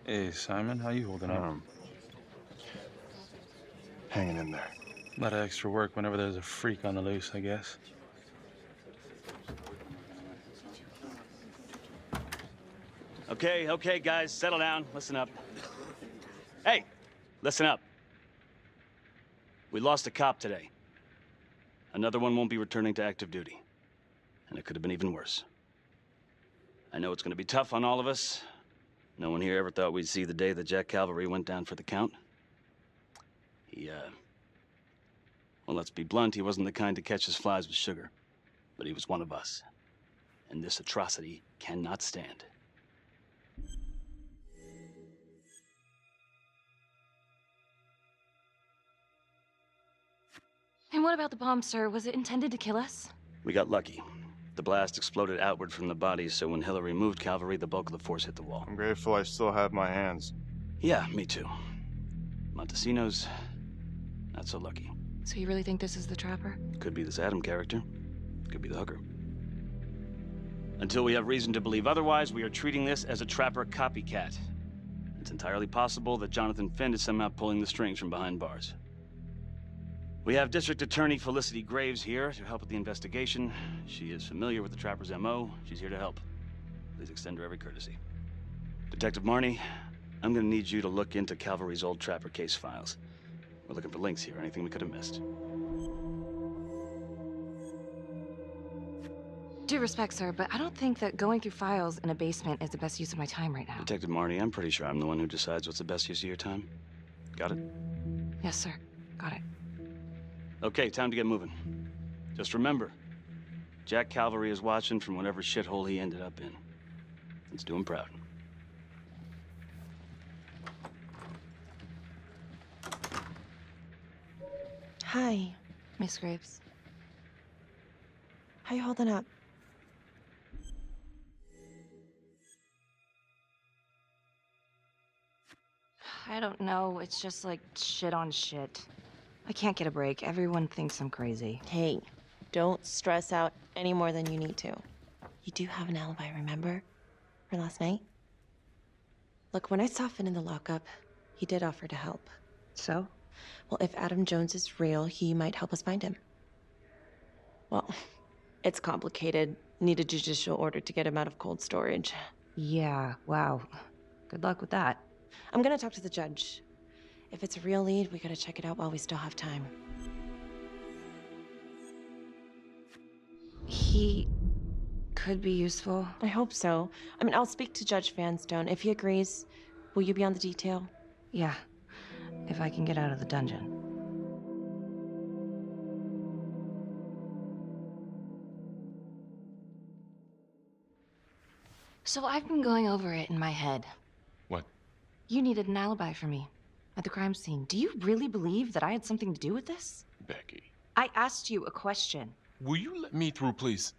Hey, Simon, how you holding up? Um, Hanging in there. A lot of extra work whenever there's a freak on the loose, I guess. Okay, guys, settle down. Listen up. Hey, listen up. We lost a cop today. Another one won't be returning to active duty. And it could have been even worse. I know it's gonna be tough on all of us. No one here ever thought we'd see the day that Jack Calvary went down for the count. Well, let's be blunt, he wasn't the kind to catch his flies with sugar. But he was one of us. And this atrocity cannot stand. And what about the bomb, sir? Was it intended to kill us? We got lucky. The blast exploded outward from the bodies, so when Hillary moved Calvary, the bulk of the force hit the wall. I'm grateful I still have my hands. Yeah, me too. Montesinos, not so lucky. So you really think this is the Trapper? Could be this Adam character. Could be the hooker. Until we have reason to believe otherwise, we are treating this as a Trapper copycat. It's entirely possible that Jonathan Finn is somehow pulling the strings from behind bars. We have District Attorney Felicity Graves here to help with the investigation. She is familiar with the Trapper's MO. She's here to help. Please extend her every courtesy. Detective Marney, I'm gonna need you to look into Calvary's old Trapper case files. We're looking for links here, anything we could have missed. Due respect, sir, but I don't think that going through files in a basement is the best use of my time right now. Detective Marney, I'm pretty sure I'm the one who decides what's the best use of your time. Got it? Yes, sir. Got it. Okay, time to get moving. Just remember, Jack Calvary is watching from whatever shithole he ended up in. Let's do him proud. Hi. Miss Graves. How you holding up? I don't know. It's just like shit on shit. I can't get a break. Everyone thinks I'm crazy. Hey, don't stress out any more than you need to. You do have an alibi, remember? For last night? Look, when I saw Finn in the lockup, he did offer to help. So? Well, if Adam Jones is real, he might help us find him. Well, it's complicated. Need a judicial order to get him out of cold storage. Yeah, wow. Good luck with that. I'm gonna talk to the judge. If it's a real lead, we gotta check it out while we still have time. He could be useful. I hope so. I mean, I'll speak to Judge Vanstone. If he agrees, will you be on the detail? Yeah, if I can get out of the dungeon. So I've been going over it in my head. What? You needed an alibi for me at the crime scene. Do you really believe that I had something to do with this? Becky. I asked you a question. Will you let me through, please?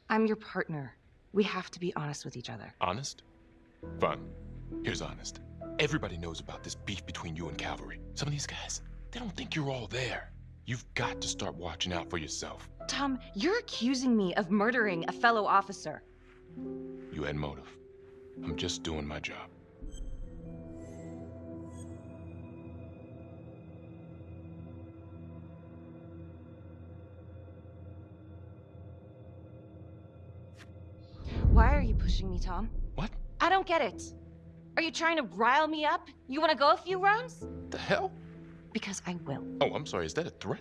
I'm your partner. We have to be honest with each other. Honest? Fine. Here's honest. Everybody knows about this beef between you and Calvary. Some of these guys, they don't think you're all there. You've got to start watching out for yourself. Tom, you're accusing me of murdering a fellow officer. You had motive. I'm just doing my job. Why are you pushing me, Tom? What? I don't get it. Are you trying to rile me up? You want to go a few rounds? The hell? Because I will. Oh, I'm sorry. Is that a threat?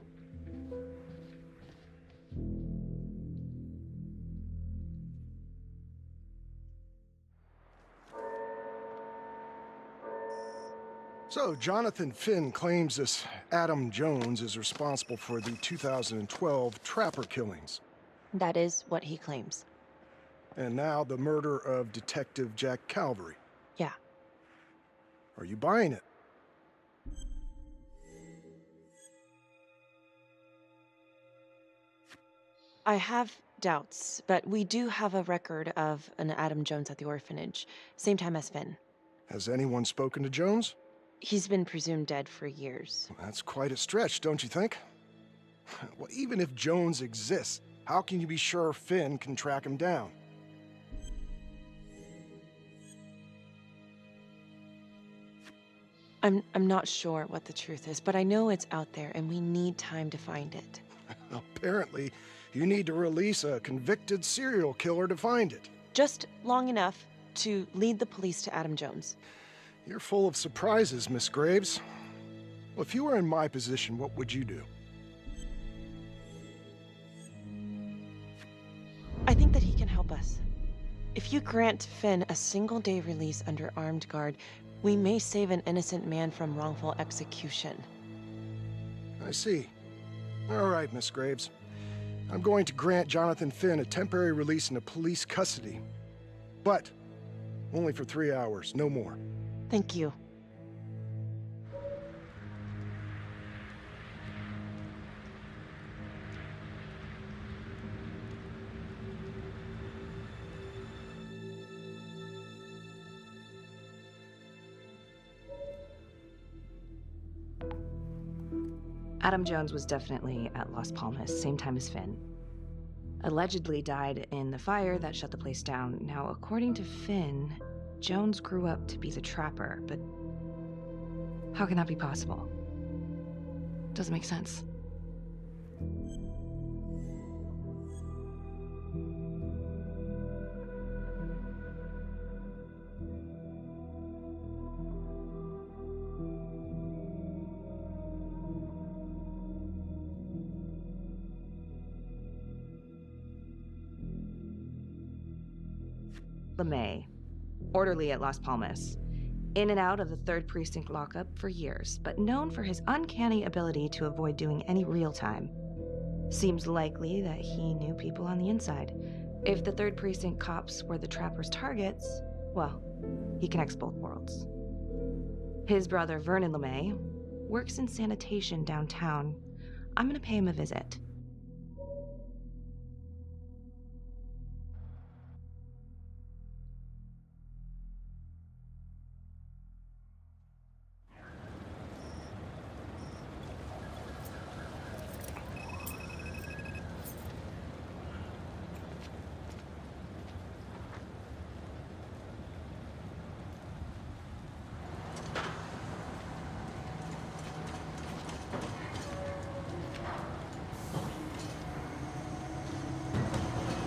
So, Jonathan Finn claims this Adam Jones is responsible for the 2012 Trapper killings. That is what he claims. And now the murder of Detective Jack Calvary. Yeah. Are you buying it? I have doubts, but we do have a record of an Adam Jones at the orphanage, same time as Finn. Has anyone spoken to Jones? He's been presumed dead for years. That's quite a stretch, don't you think? Well, even if Jones exists, how can you be sure Finn can track him down? I'm not sure what the truth is, but I know it's out there and we need time to find it. Apparently, you need to release a convicted serial killer to find it. Just long enough to lead the police to Adam Jones. You're full of surprises, Miss Graves. Well, if you were in my position, what would you do? I think that he can help us. If you grant Finn a single-day release under armed guard, we may save an innocent man from wrongful execution. I see. All right, Miss Graves. I'm going to grant Jonathan Finn a temporary release into police custody. But only for 3 hours, no more. Thank you. Adam Jones was definitely at Las Palmas, same time as Finn. Allegedly died in the fire that shut the place down. Now, according to Finn, Jones grew up to be the trapper, but how can that be possible? Doesn't make sense. LeMay, orderly at Las Palmas, in and out of the 3rd Precinct lockup for years, but known for his uncanny ability to avoid doing any real time. Seems likely that he knew people on the inside. If the 3rd Precinct cops were the trapper's targets, well, he connects both worlds. His brother, Vernon LeMay, works in sanitation downtown. I'm gonna pay him a visit.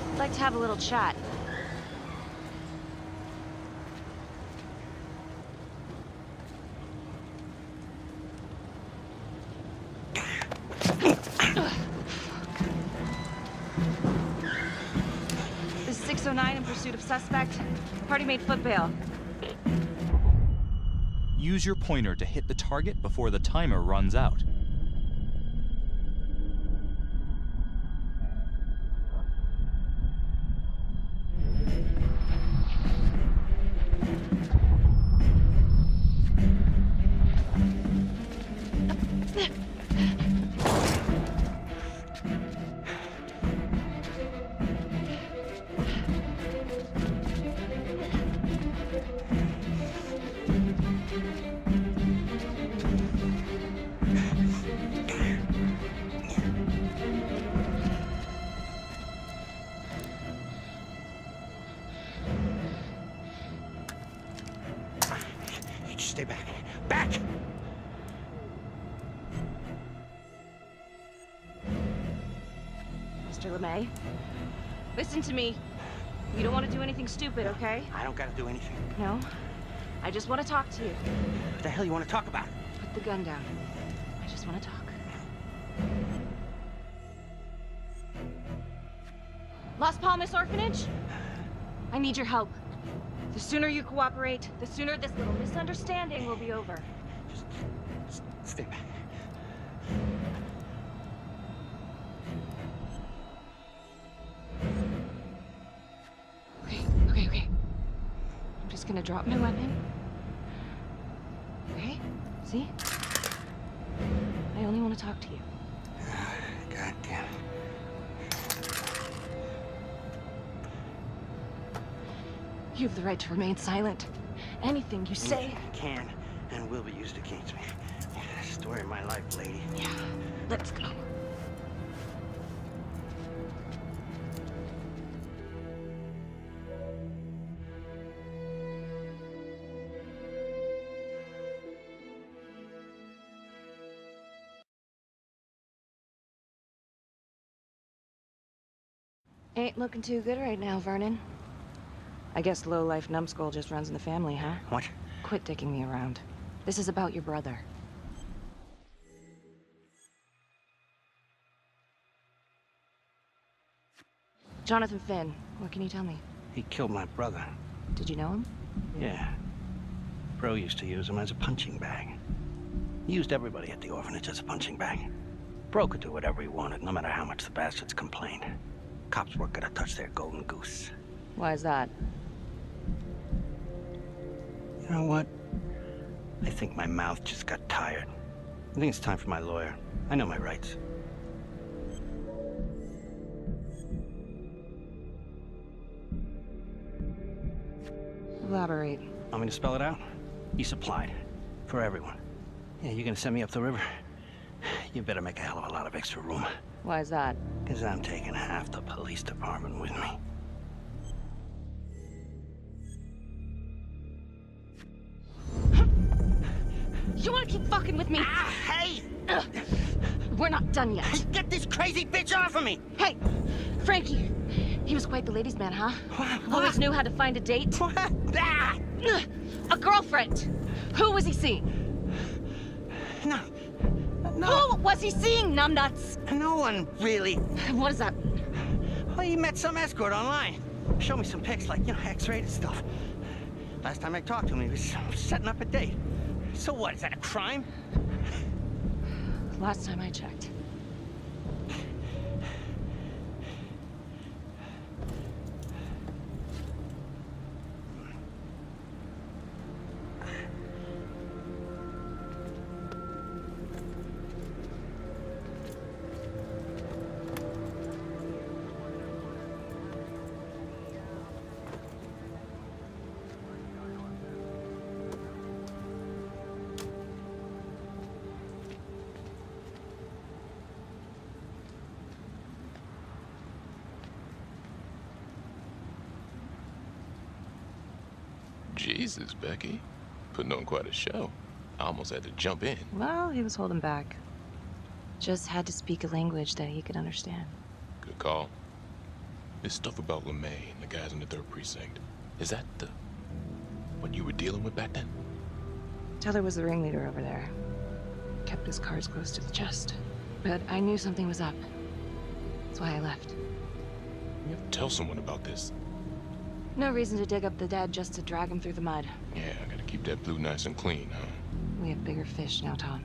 I'd like to have a little chat. This is 609 in pursuit of suspect. Party made foot bail. Use your pointer to hit the target before the timer runs out. Stay back. Back! Mr. LeMay, listen to me. You don't want to do anything stupid, okay? I don't gotta do anything. No? I just want to talk to you. What the hell you want to talk about? Put the gun down. I just want to talk. Las Palmas Orphanage? I need your help. The sooner you cooperate, the sooner this little misunderstanding will be over. Just stay back. Okay. I'm just gonna drop my weapon. Okay? See? I only want to talk to you. God damn it. You have the right to remain silent. Anything you say. Can and will be used against me. Story of my life, lady. Yeah, let's go. Ain't looking too good right now, Vernon. I guess low-life numbskull just runs in the family, huh? What? Quit dicking me around. This is about your brother. Jonathan Finn, what can you tell me? He killed my brother. Did you know him? Yeah. Bro used to use him as a punching bag. He used everybody at the orphanage as a punching bag. Bro could do whatever he wanted, no matter how much the bastards complained. Cops weren't gonna touch their golden goose. Why is that? You know what? I think my mouth just got tired. I think it's time for my lawyer. I know my rights. Elaborate. Want me to spell it out? You supplied. For everyone. Yeah, you're gonna send me up the river? You better make a hell of a lot of extra room. Why is that? Because I'm taking half the police department with me. You wanna keep fucking with me? Ah, hey! We're not done yet. Get this crazy bitch off of me! Hey, Frankie. He was quite the ladies' man, huh? Always knew how to find a date. What? Ah! A girlfriend. Who was he seeing? No. No. Who was he seeing, numbnuts? No one really. What does that mean? Well, he met some escort online. Showed me some pics, like, X-rated stuff. Last time I talked to him, he was setting up a date. So what, is that a crime? Last time I checked. Jesus, Becky. Putting on quite a show. I almost had to jump in. Well, he was holding back. Just had to speak a language that he could understand. Good call. This stuff about LeMay and the guys in the 3rd Precinct, is that what you were dealing with back then? Teller was the ringleader over there. Kept his cards close to the chest. But I knew something was up. That's why I left. You have to tell someone about this. No reason to dig up the dead just to drag him through the mud. Yeah, I gotta keep that blue nice and clean, huh? We have bigger fish now, Tom.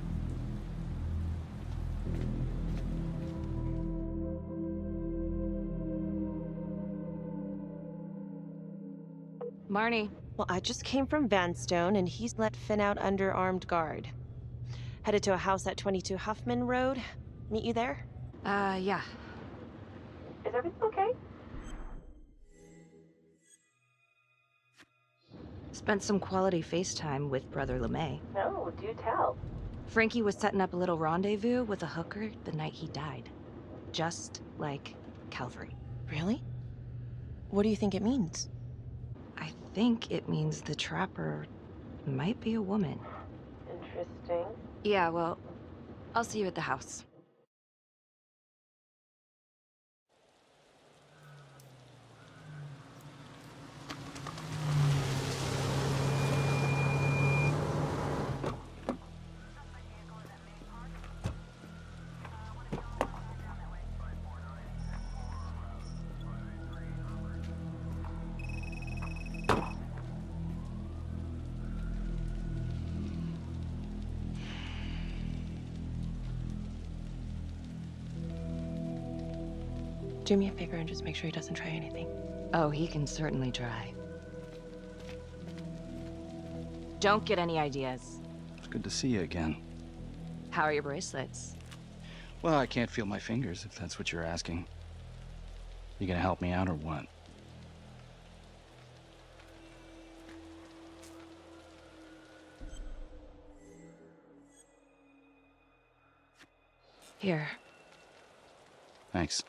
Marnie. Well, I just came from Vanstone, and he's let Finn out under armed guard. Headed to a house at 22 Huffman Road. Meet you there? Yeah. Is everything okay? Spent some quality FaceTime with Brother LeMay. No, do tell. Frankie was setting up a little rendezvous with a hooker the night he died. Just like Calvary. Really? What do you think it means? I think it means the trapper might be a woman. Interesting. Yeah, well, I'll see you at the house. Do me a favor and just make sure he doesn't try anything. Oh, he can certainly try. Don't get any ideas. It's good to see you again. How are your bracelets? Well, I can't feel my fingers, if that's what you're asking. You gonna help me out or what? Here. Thanks.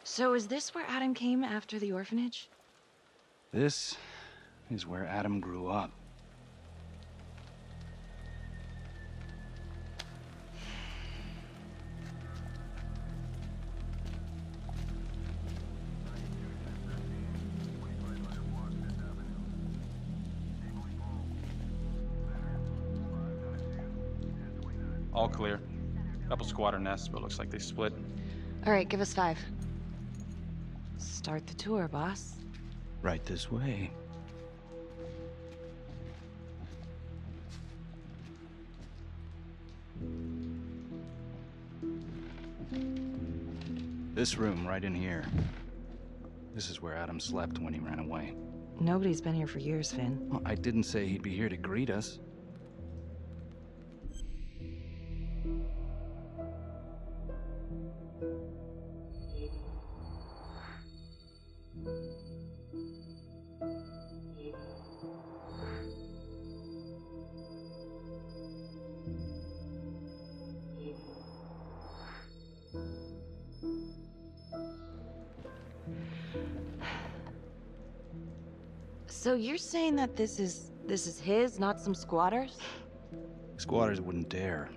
So is this where Adam came after the orphanage? This is where Adam grew up. All clear. Couple squatter nests, but looks like they split. All right, give us 5. Start the tour, boss. Right this way. This room right in here. This is where Adam slept when he ran away. Nobody's been here for years, Finn. Well, I didn't say he'd be here to greet us. So you're saying that this is his, not some squatters? Squatters wouldn't dare.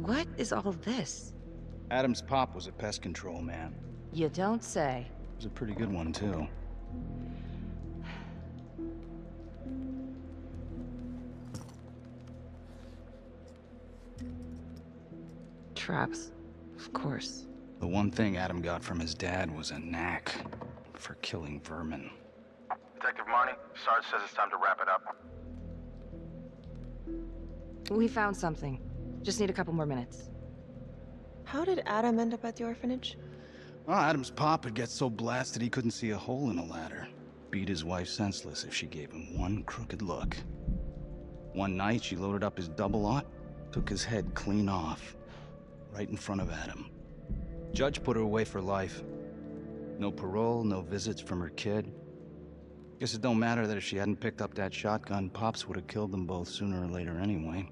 What is all this? Adam's pop was a pest control man. You don't say. He was a pretty good one, too. Traps, of course. The one thing Adam got from his dad was a knack for killing vermin. Detective Marnie, Sarge says it's time to wrap it up. We found something. Just need a couple more minutes. How did Adam end up at the orphanage? Well, Adam's pop would get so blasted he couldn't see a hole in a ladder. Beat his wife senseless if she gave him one crooked look. One night, she loaded up his double-aught, took his head clean off, right in front of Adam. Judge put her away for life. No parole, no visits from her kid. Guess it don't matter that if she hadn't picked up that shotgun, Pops would have killed them both sooner or later anyway.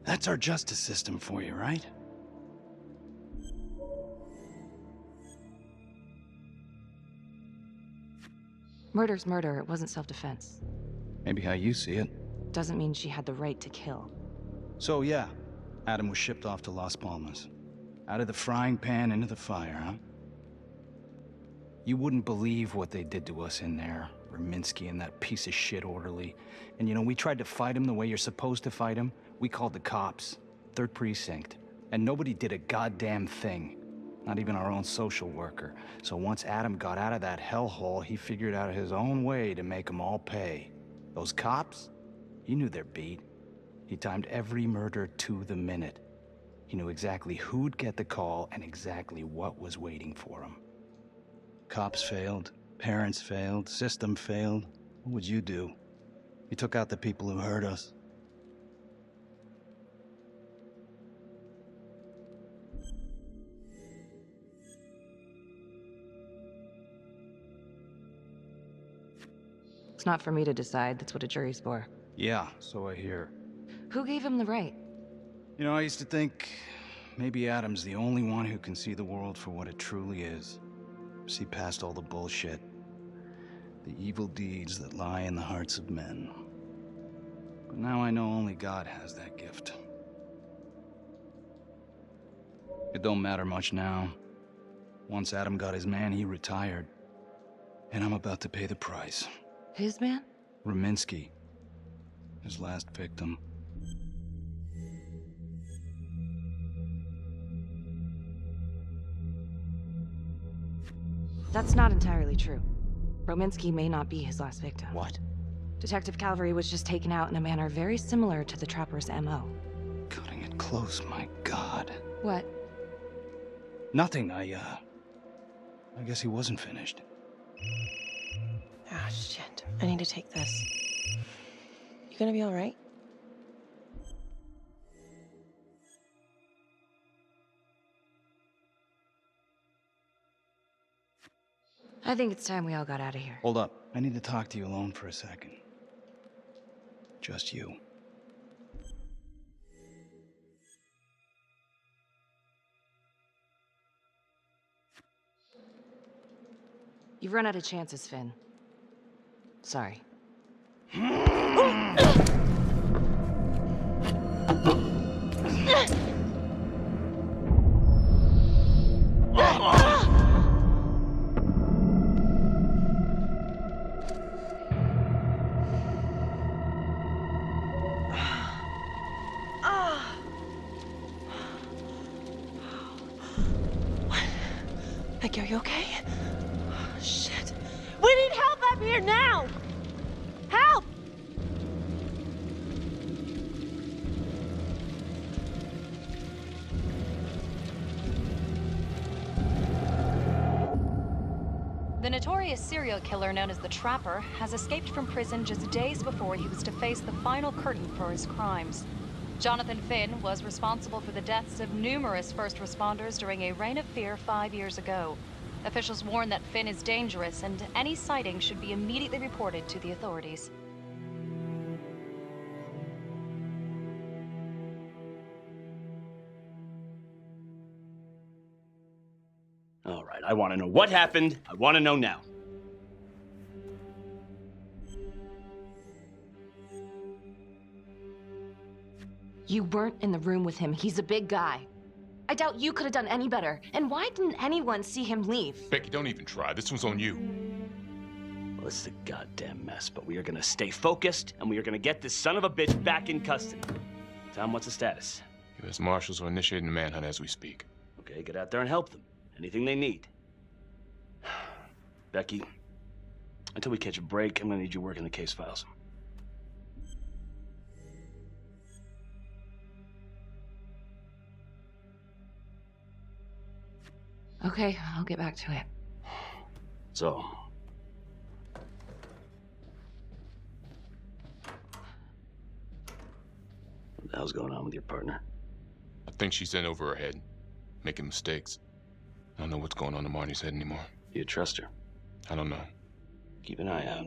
That's our justice system for you, right? Murder's murder. It wasn't self-defense. Maybe how you see it. Doesn't mean she had the right to kill. So yeah, Adam was shipped off to Las Palmas. Out of the frying pan into the fire, huh? You wouldn't believe what they did to us in there. Raminsky and that piece of shit orderly. And you know, we tried to fight him the way you're supposed to fight him. We called the cops. 3rd Precinct. And nobody did a goddamn thing. Not even our own social worker. So once Adam got out of that hellhole, he figured out his own way to make them all pay. Those cops? He knew their beat. He timed every murder to the minute. He knew exactly who'd get the call and exactly what was waiting for him. Cops failed, parents failed, system failed. What would you do? He took out the people who hurt us. It's not for me to decide. That's what a jury's for. Yeah, so I hear. Who gave him the right? You know, I used to think maybe Adam's the only one who can see the world for what it truly is. See past all the bullshit. The evil deeds that lie in the hearts of men. But now I know only God has that gift. It don't matter much now. Once Adam got his man, he retired. And I'm about to pay the price. His man? Raminsky. His last victim. That's not entirely true. Rominsky may not be his last victim. What? Detective Calvary was just taken out in a manner very similar to the Trapper's MO. Cutting it close, my God. What? Nothing. I guess he wasn't finished. Ah, shit. I need to take this. You gonna be all right? I think it's time we all got out of here. Hold up. I need to talk to you alone for a second. Just you. You've run out of chances, Finn. Sorry. Becky, are you okay? Oh, shit. We need help up here now! Help! The notorious serial killer known as the Trapper has escaped from prison just days before he was to face the final curtain for his crimes. Jonathan Finn was responsible for the deaths of numerous first responders during a reign of fear 5 years ago. Officials warn that Finn is dangerous and any sighting should be immediately reported to the authorities. All right, I want to know what happened. I want to know now. You weren't in the room with him. He's a big guy. I doubt you could have done any better. And why didn't anyone see him leave? Becky, don't even try. This one's on you. Well, it's a goddamn mess, but we are gonna stay focused, and we are gonna get this son of a bitch back in custody. Tom, what's the status? U.S. Marshals are initiating the manhunt as we speak. Okay, get out there and help them. Anything they need. Becky, until we catch a break, I'm gonna need you working the case files. Okay, I'll get back to it. So, what the hell's going on with your partner? I think she's in over her head, making mistakes. I don't know what's going on in Marnie's head anymore. Do you trust her? I don't know. Keep an eye out.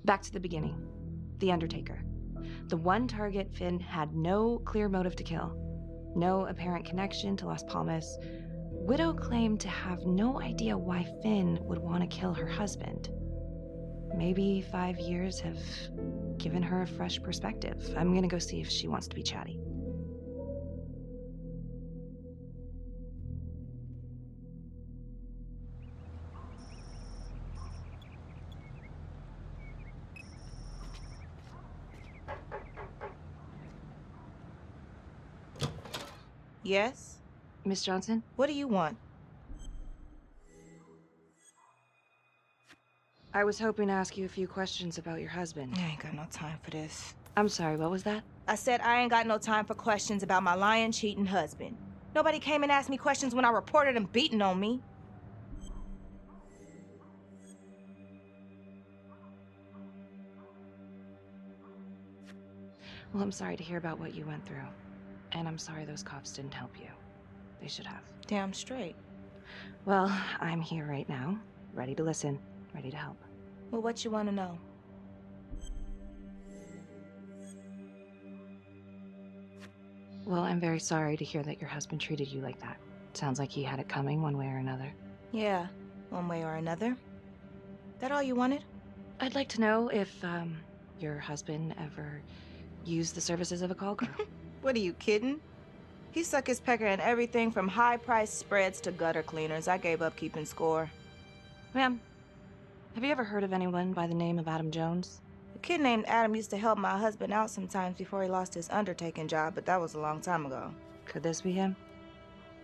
Back to the beginning. The Undertaker. The one target Finn had no clear motive to kill. No apparent connection to Las Palmas. Widow claimed to have no idea why Finn would want to kill her husband. Maybe 5 years have given her a fresh perspective. I'm gonna go see if she wants to be chatty. Yes? Miss Johnson? What do you want? I was hoping to ask you a few questions about your husband. I ain't got no time for this. I'm sorry, what was that? I said I ain't got no time for questions about my lying, cheating husband. Nobody came and asked me questions when I reported him beating on me. Well, I'm sorry to hear about what you went through. And I'm sorry those cops didn't help you. They should have. Damn straight. Well, I'm here right now, ready to listen, ready to help. Well, what you want to know? Well, I'm very sorry to hear that your husband treated you like that. Sounds like he had it coming one way or another. Yeah, one way or another. That all you wanted? I'd like to know if, your husband ever used the services of a call girl. What are you kidding? He suck his pecker in everything from high-priced spreads to gutter cleaners. I gave up keeping score. Ma'am, have you ever heard of anyone by the name of Adam Jones? A kid named Adam used to help my husband out sometimes before he lost his undertaking job, but that was a long time ago. Could this be him?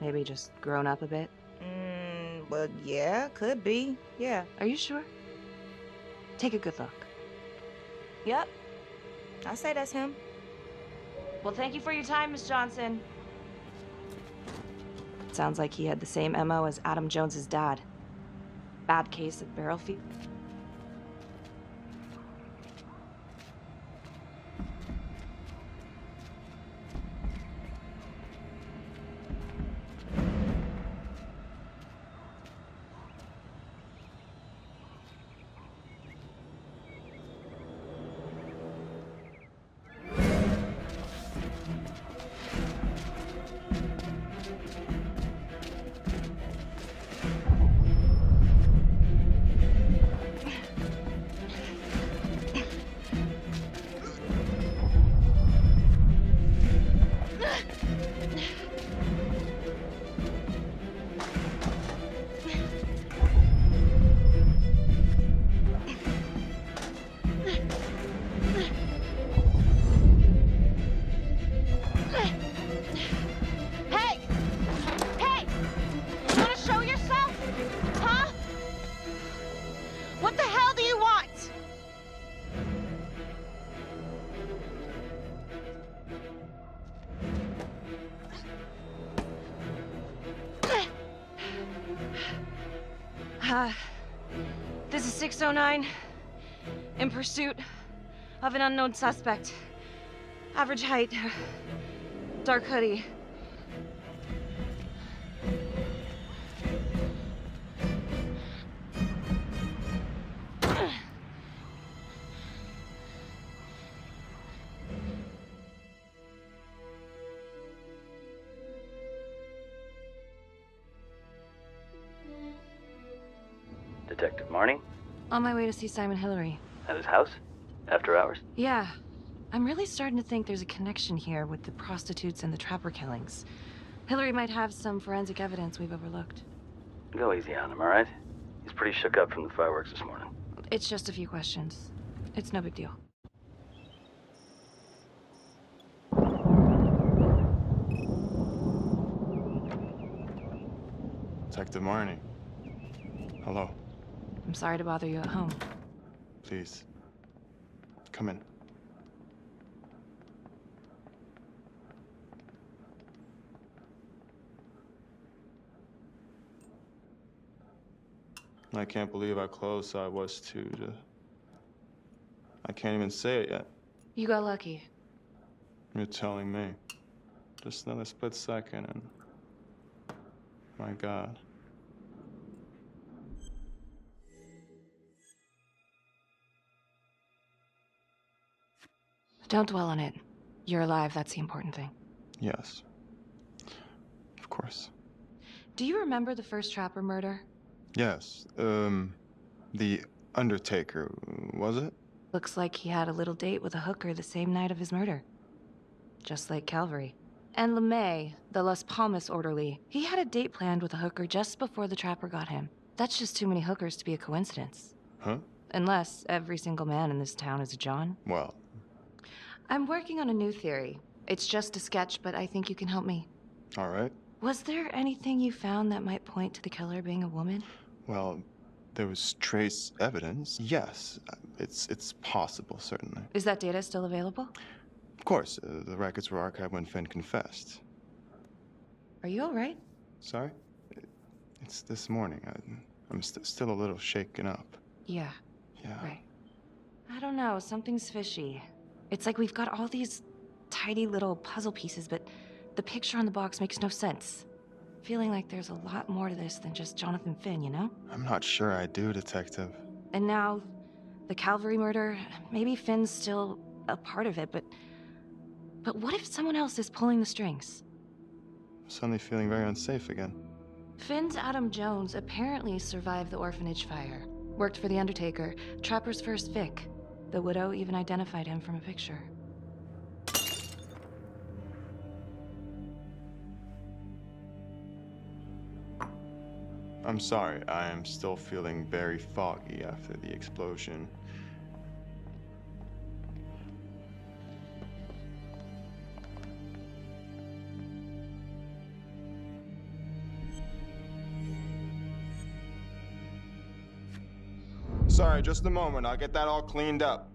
Maybe just grown up a bit? Well, yeah, could be. Yeah. Are you sure? Take a good look. Yep. I say that's him. Well, thank you for your time, Miss Johnson. Sounds like he had the same MO as Adam Jones's dad. Bad case of barrel fever. This is 609, in pursuit of an unknown suspect. Average height, dark hoodie. Detective Marnie? On my way to see Simon Hillary. At his house? After hours? Yeah. I'm really starting to think there's a connection here with the prostitutes and the Trapper killings. Hillary might have some forensic evidence we've overlooked. Go easy on him, all right? He's pretty shook up from the fireworks this morning. It's just a few questions. It's no big deal. Detective Marnie. Hello. I'm sorry to bother you at home. Please. Come in. I can't believe how close I was to I can't even say it yet. You got lucky. You're telling me. Just another split second and... My God. Don't dwell on it. You're alive, that's the important thing. Yes. Of course. Do you remember the first Trapper murder? Yes. The Undertaker, was it? Looks like he had a little date with a hooker the same night of his murder. Just like Calvary. And LeMay, the Las Palmas orderly, he had a date planned with a hooker just before the Trapper got him. That's just too many hookers to be a coincidence. Huh? Unless every single man in this town is a John. Well... I'm working on a new theory. It's just a sketch, but I think you can help me. All right. Was there anything you found that might point to the killer being a woman? Well, there was trace evidence. Yes, it's possible, certainly. Is that data still available? Of course, the records were archived when Finn confessed. Are you all right? Sorry? It's this morning. I'm still a little shaken up. Yeah. Yeah. Right. I don't know, something's fishy. It's like we've got all these tidy little puzzle pieces, but the picture on the box makes no sense. Feeling like there's a lot more to this than just Jonathan Finn, you know? I'm not sure I do, Detective. And now, the Calvary murder, maybe Finn's still a part of it, but what if someone else is pulling the strings? I'm suddenly feeling very unsafe again. Finn's Adam Jones apparently survived the orphanage fire. Worked for the Undertaker, Trapper's first Vic. The widow even identified him from a picture. I'm sorry, I am still feeling very foggy after the explosion. Sorry, just a moment. I'll get that all cleaned up.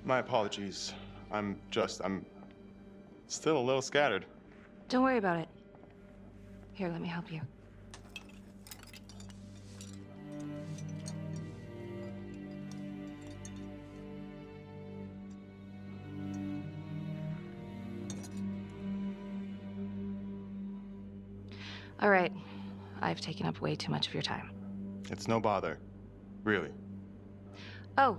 My apologies. I'm still a little scattered. Don't worry about it. Here, let me help you. All right. I've taken up way too much of your time. It's no bother. Really. Oh,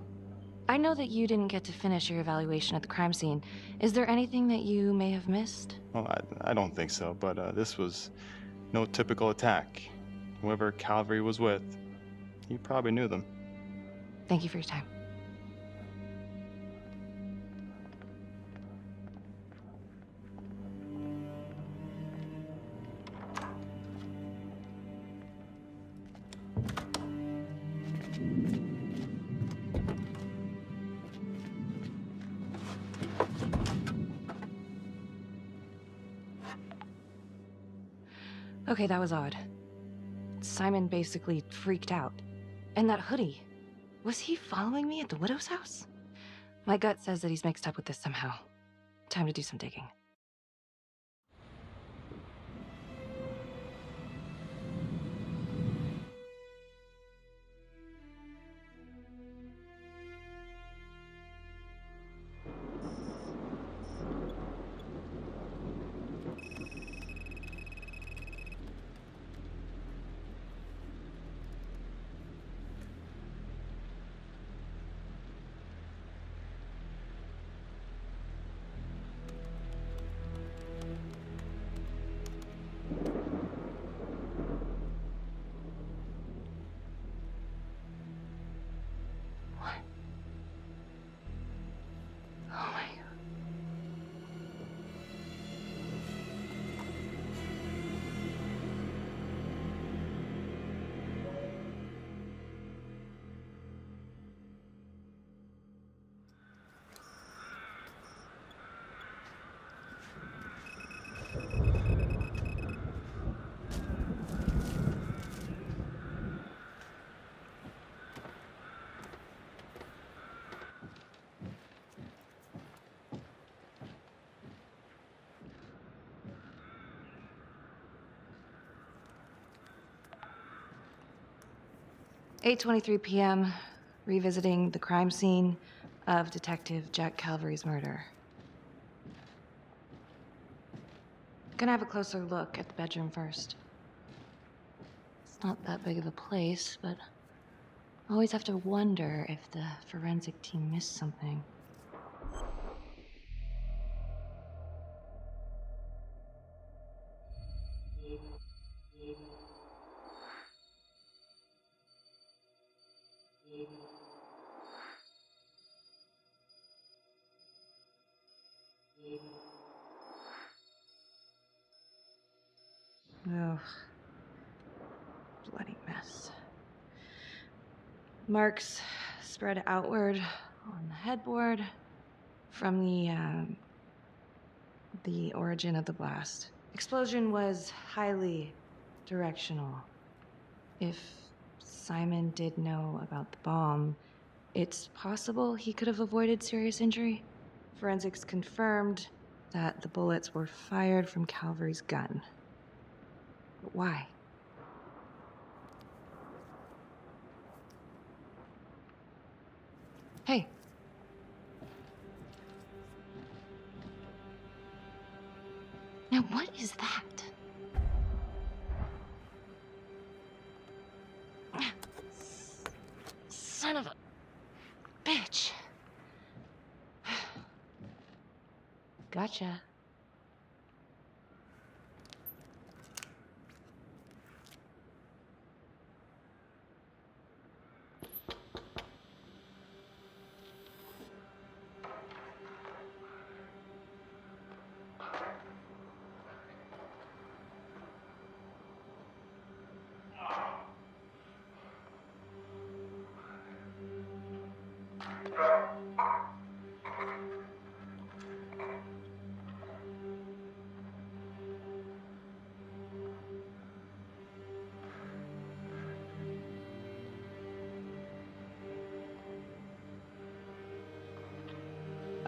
I know that you didn't get to finish your evaluation at the crime scene. Is there anything that you may have missed? Well, I don't think so, but this was no typical attack. Whoever Calvary was with, he probably knew them. Thank you for your time. Okay, that was odd. Simon basically freaked out. And that hoodie, was he following me at the widow's house? My gut says that he's mixed up with this somehow. Time to do some digging. Oh my God. 8:23 p.m., revisiting the crime scene of Detective Jack Calvary's murder. Gonna have a closer look at the bedroom first. It's not that big of a place, but I always have to wonder if the forensic team missed something. Ugh. Bloody mess. Marks spread outward on the headboard from the origin of the blast. Explosion was highly directional. If Simon did know about the bomb, it's possible he could have avoided serious injury. Forensics confirmed that the bullets were fired from Calvary's gun. But why? Hey. Now what is that? Son of a... Gotcha.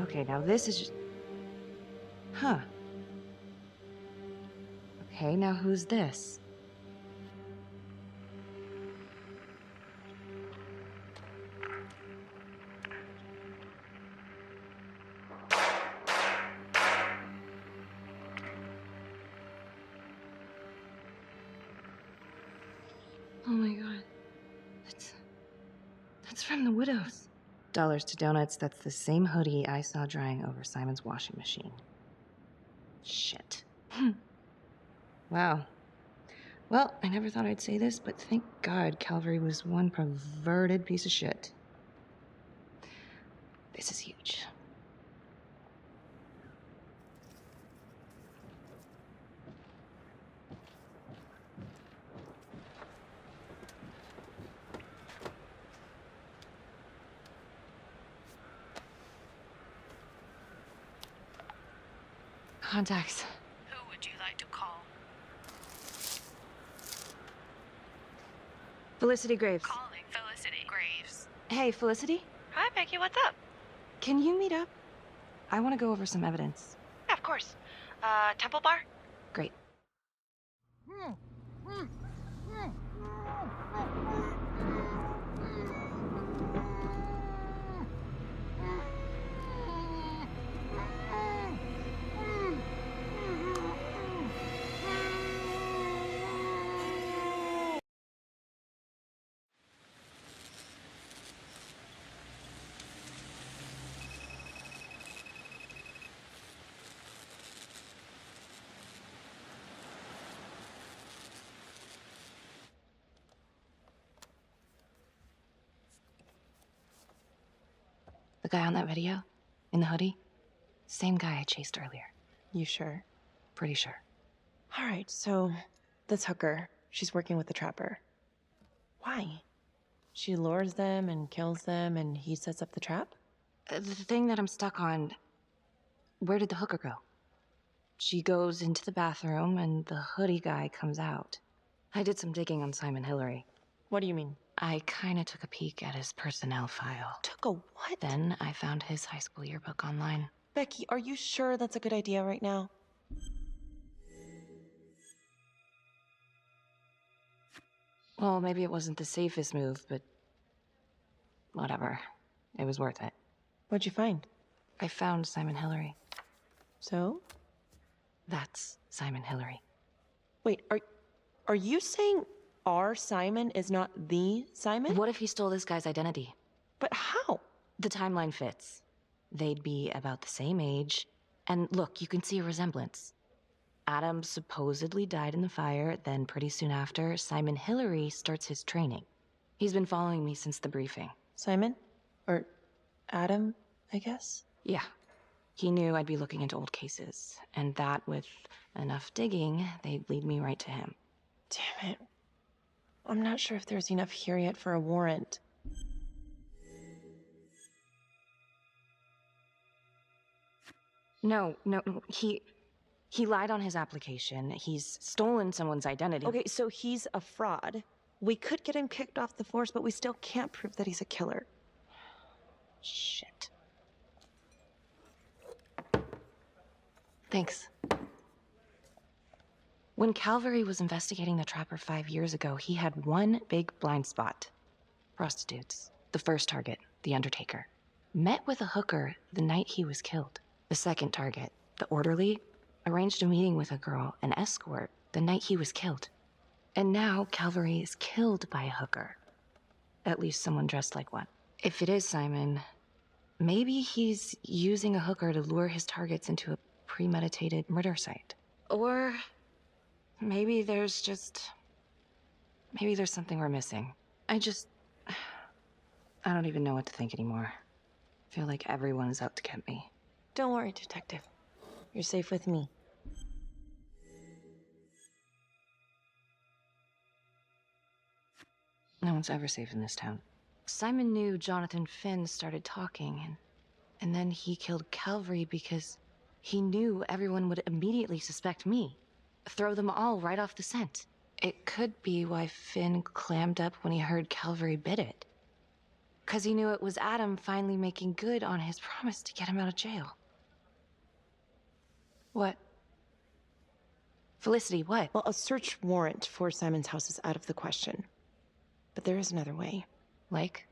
Okay, now this is just... Huh. Okay, now who's this? Oh my god. That's from the Widows. Dollars to donuts, that's the same hoodie I saw drying over Simon's washing machine. Shit. Wow. Well, I never thought I'd say this, but thank God Calvary was one perverted piece of shit. This is huge. Contacts. Who would you like to call? Felicity Graves. Calling Felicity Graves. Hey, Felicity? Hi, Becky, what's up? Can you meet up? I want to go over some evidence. Yeah, of course. Temple Bar? Great. The guy on that video? In the hoodie? Same guy I chased earlier. You sure? Pretty sure. All right, so this hooker, she's working with the trapper. Why? She lures them and kills them and he sets up the trap? The thing that I'm stuck on, where did the hooker go? She goes into the bathroom and the hoodie guy comes out. I did some digging on Simon Hillary. What do you mean? I kinda took a peek at his personnel file. Took a what? Then I found his high school yearbook online. Becky, are you sure that's a good idea right now? Well, maybe it wasn't the safest move, but whatever. It was worth it. What'd you find? I found Simon Hillary. So? That's Simon Hillary. Wait, are you saying our Simon is not the Simon? What if he stole this guy's identity? But how? The timeline fits. They'd be about the same age. And look, you can see a resemblance. Adam supposedly died in the fire, then pretty soon after, Simon Hillary starts his training. He's been following me since the briefing. Simon? Or Adam, I guess? Yeah. He knew I'd be looking into old cases, and that with enough digging, they'd lead me right to him. Damn it. I'm not sure if there's enough here yet for a warrant. No, he lied on his application. He's stolen someone's identity. Okay, so he's a fraud. We could get him kicked off the force, but we still can't prove that he's a killer. Shit. Thanks. When Calvary was investigating the Trapper 5 years ago, he had one big blind spot. Prostitutes. The first target, the Undertaker, met with a hooker the night he was killed. The second target, the orderly, arranged a meeting with a girl, an escort, the night he was killed. And now Calvary is killed by a hooker. At least someone dressed like one. If it is Simon, maybe he's using a hooker to lure his targets into a premeditated murder site. Or maybe there's something we're missing. I don't even know what to think anymore. I feel like everyone is out to get me. Don't worry, Detective. You're safe with me. No one's ever safe in this town. Simon knew Jonathan Finn started talking, and then he killed Calvary because he knew everyone would immediately suspect me. Throw them all right off the scent. It could be why Finn clammed up when he heard Calvary bid it. 'Cause he knew it was Adam finally making good on his promise to get him out of jail. What? Felicity, what? Well, a search warrant for Simon's house is out of the question. But there is another way. Like?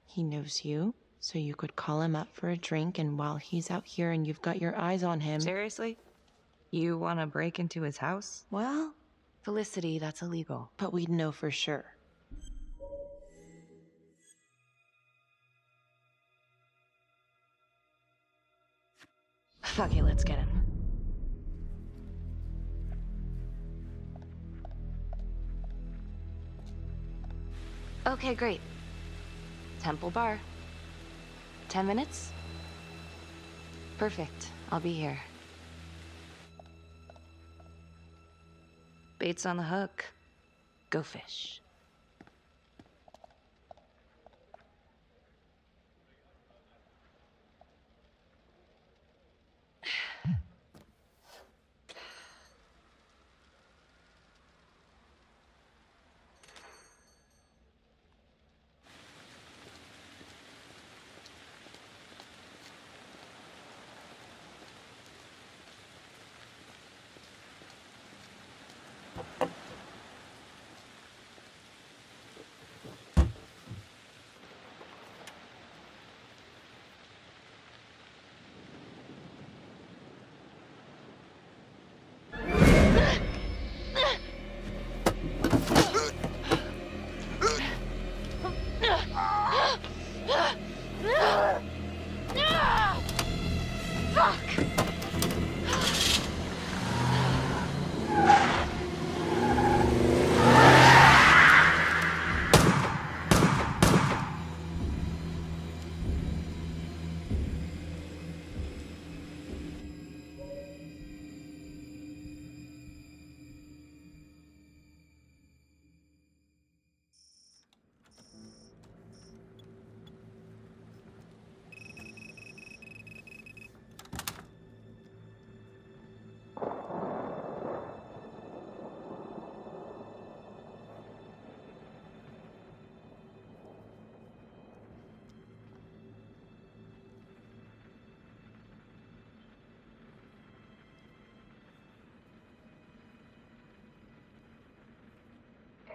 He knows you, so you could call him up for a drink, and while he's out here and you've got your eyes on him... Seriously? You want to break into his house? Well... Felicity, that's illegal. But we'd know for sure. Fuck it, let's get him. Okay, great. Temple Bar. 10 minutes? Perfect. I'll be here. Bait's on the hook. Go fish.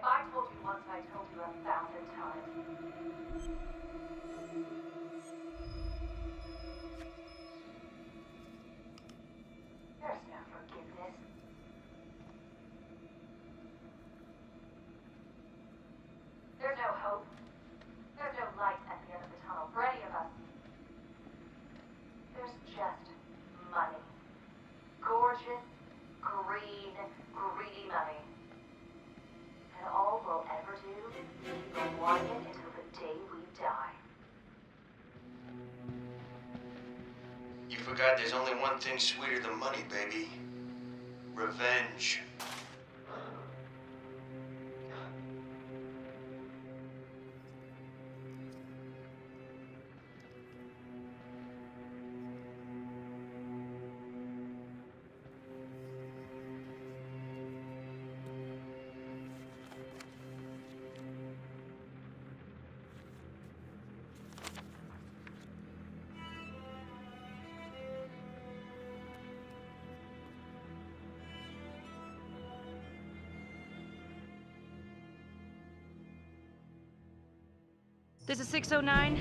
I told you once, I told you 1,000 times. There's no forgiveness. There's no hope. There's no light at the end of the tunnel for any of us. There's just money. Gorgeous, green, greedy money. And all we'll ever do is keep wanting it until the day we die. You forgot there's only one thing sweeter than money, baby. Revenge. This is 609.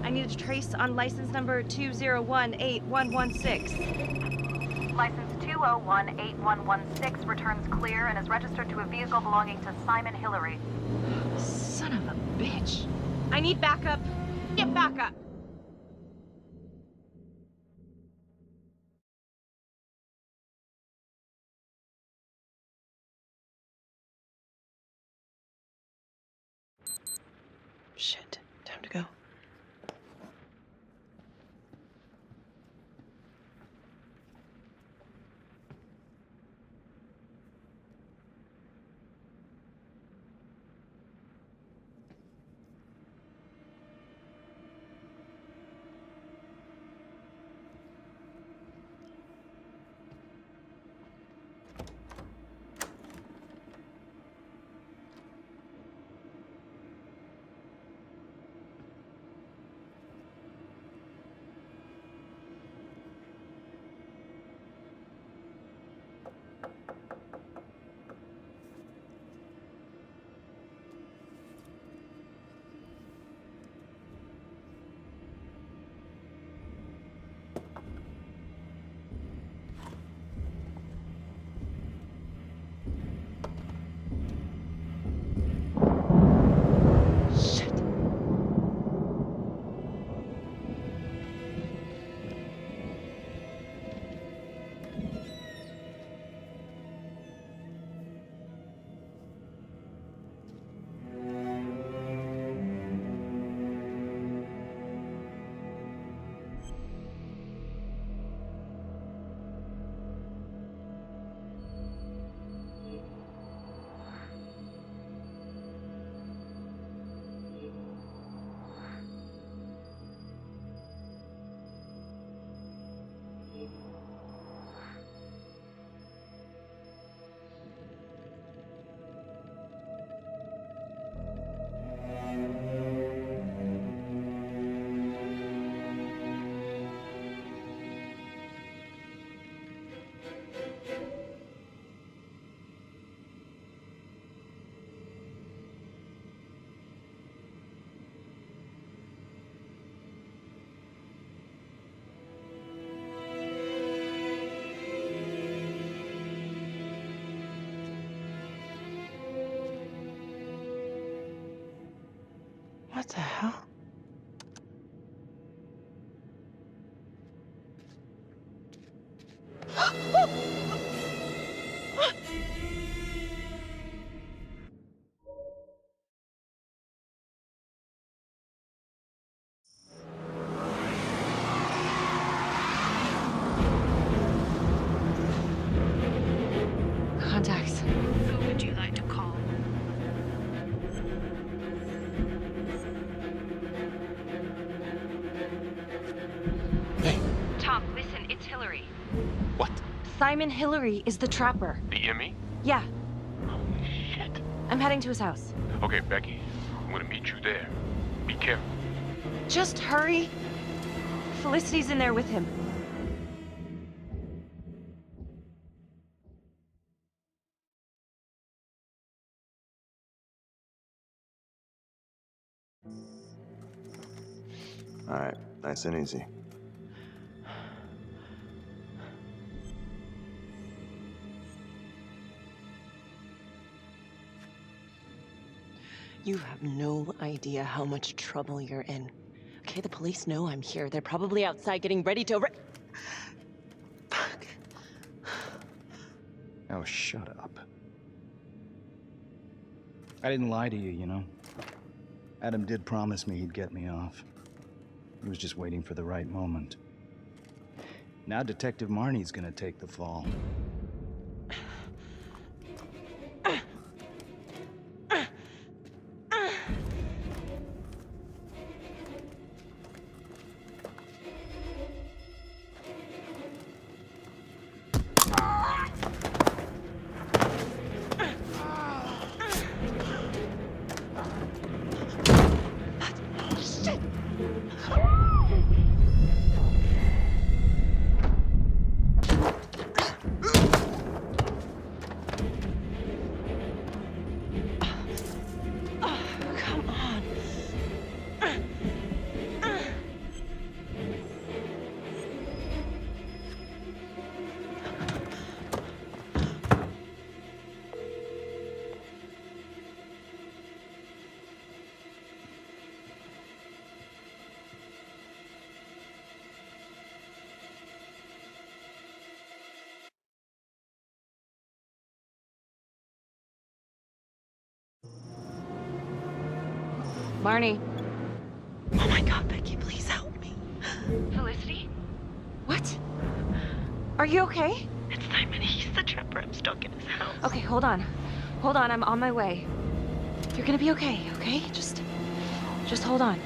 I need a trace on license number 2018116. License 2018116 returns clear and is registered to a vehicle belonging to Simon Hillary. Son of a bitch. I need backup. Get backup. Shit. Time to go. What the hell? Contacts. Who would you like to call? Tom, listen, it's Hillary. What? Simon Hillary is the trapper. The Emmy? Yeah, Holy shit. I'm heading to his house. Okay, Becky, I'm gonna meet you there. Be careful. Just hurry. Felicity's in there with him. All right, nice and easy. You have no idea how much trouble you're in. Okay, the police know I'm here. They're probably outside getting ready to Fuck. Oh, shut up. I didn't lie to you, you know? Adam did promise me he'd get me off. He was just waiting for the right moment. Now Detective Marnie's gonna take the fall. Marnie. Oh my God, Becky, please help me. Felicity? What? Are you okay? It's Simon. He's the trapper. I'm stuck in his house. Okay, hold on. Hold on, I'm on my way. You're gonna be okay, okay? Just hold on.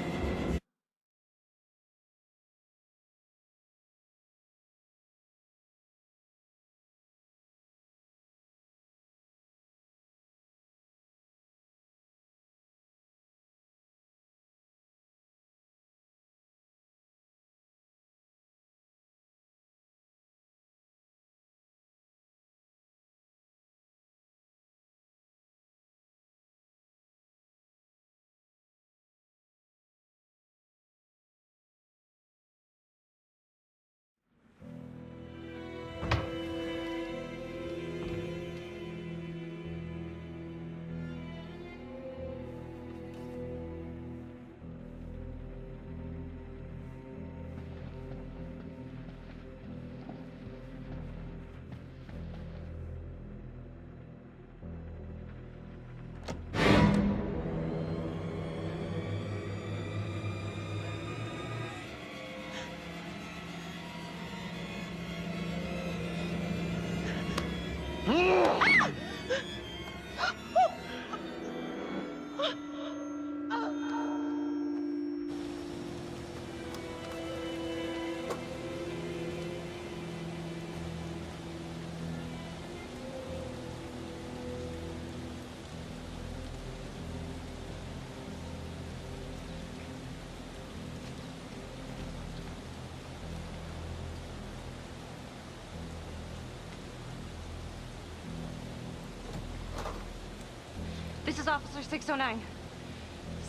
This is Officer 609.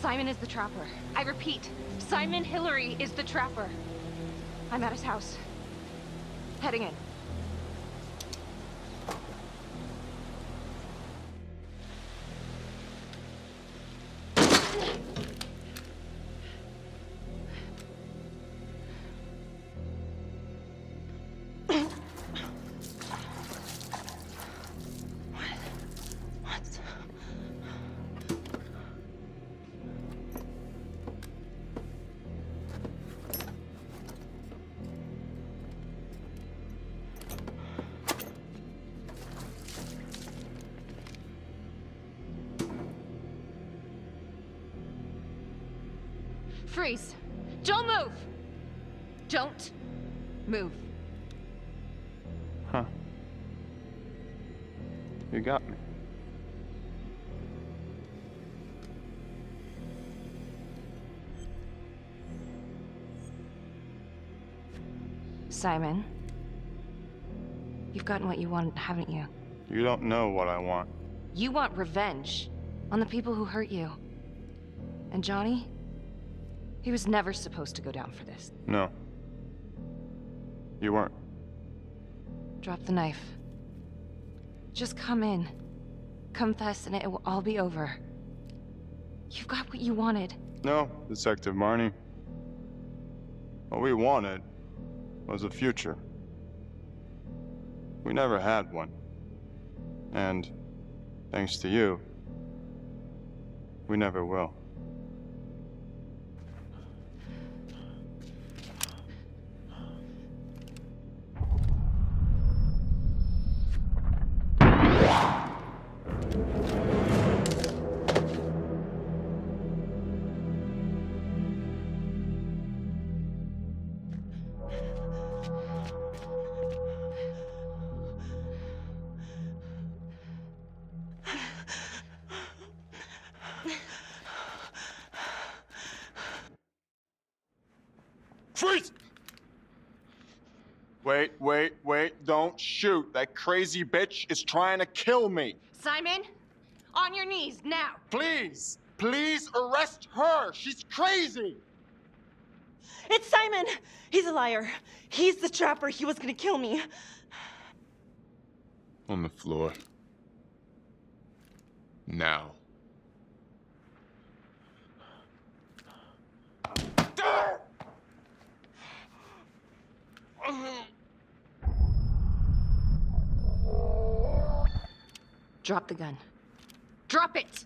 Simon is the trapper. I repeat, Simon Hillary is the trapper. I'm at his house. Heading in. Freeze! Don't move! Don't move. Huh. You got me. Simon, you've gotten what you want, haven't you? You don't know what I want. You want revenge on the people who hurt you. And Johnny? He was never supposed to go down for this. No. You weren't. Drop the knife. Just come in. Confess and it will all be over. You've got what you wanted. No, Detective Marnie. What we wanted was a future. We never had one. And, thanks to you, we never will. Freeze! Wait, don't shoot. That crazy bitch is trying to kill me. Simon, on your knees, now. Please arrest her. She's crazy. It's Simon! He's a liar. He's the trapper. He was gonna kill me. On the floor. Now. Drop the gun. Drop it!